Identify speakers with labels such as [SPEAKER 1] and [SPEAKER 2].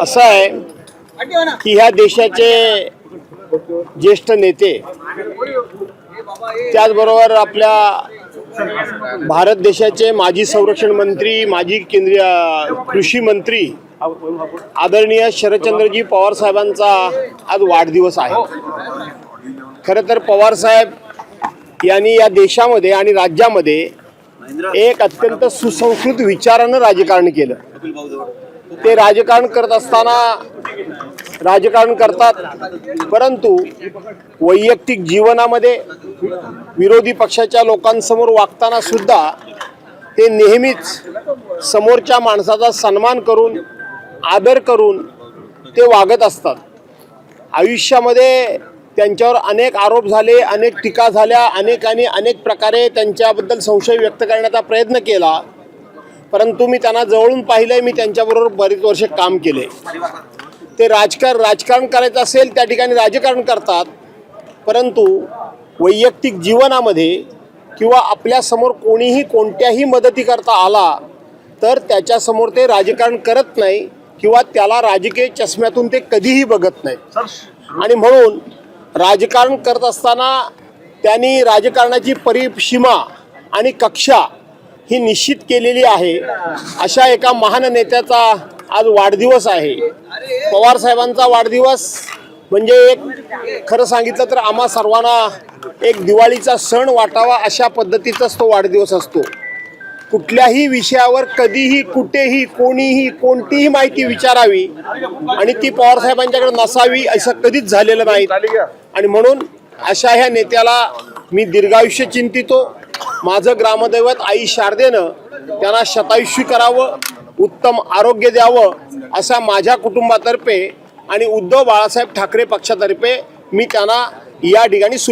[SPEAKER 1] असं आहे की ह्या देशाचे ज्येष्ठ नेते, त्याचबरोबर आपल्या भारत देशाचे माजी संरक्षण मंत्री, माजी केंद्रीय कृषी मंत्री आदरणीय शरदचंद्रजी पवार साहेबांचा आज वाढदिवस आहे। खरं तर पवार साहेब यांनी या देशामध्ये आणि राज्यामध्ये एक अत्यंत सुसंस्कृत विचारानं राजकारण केलं। ते राजकारण करत असताना राजकारण करतात, परंतु वैयक्तिक जीवनामध्ये विरोधी पक्षाच्या लोकांसमोर वागताना सुद्धा ते नेहमीच समोरच्या माणसाचा सन्मान करून, आदर करून ते वागत असतात। आयुष्यामध्ये त्यांच्यावर अनेक आरोप झाले, अनेक टीका झाल्या, अनेकांनी अनेक प्रकारे त्यांच्याबद्दल संशय व्यक्त करण्याचा प्रयत्न केला, परंतु मी त्यांना जवळून पाहिलंय। मी त्यांच्याबरोबर बरीच वर्षे काम केले। ते राजकारण करायचं असेल त्या ठिकाणी राजकारण करतात, परंतु वैयक्तिक जीवनामध्ये किंवा आपल्यासमोर कोणीही कोणत्याही मदती करता आला तर त्याच्यासमोर ते राजकारण करत नाही किंवा त्याला राजकीय चष्म्यातून ते कधीही बघत नाही। आणि म्हणून राजकारण करत असताना त्यांनी राजकारणाची परिसीमा आणि कक्षा ही निश्चित केलेली आहे। अशा एका महान नेत्याचा आज वाढदिवस आहे। पवार साहेबांचा वाढदिवस म्हणजे एक खरं सांगितलं तर आम्हा सर्वांना एक दिवाळीचा सण वाटावा अशा पद्धतीचाच तो वाढदिवस असतो। कुठल्याही विषयावर कधीही कुठेही कोणीही कोणतीही माहिती विचारावी आणि ती पवार साहेबांच्याकडे नसावी असं कधीच झालेलं नाही। आणि म्हणून अशा ह्या नेत्याला मी दीर्घायुष्य चिंतितो। माझं ग्रामदैवत आई शारदेनं त्यांना शतायुष्य करावं, उत्तम आरोग्य द्यावं असा माझ्या कुटुंबातर्फे आणि उद्धव बाळासाहेब ठाकरे पक्षातर्फे मी त्यांना या ठिकाणी शुभेच्छा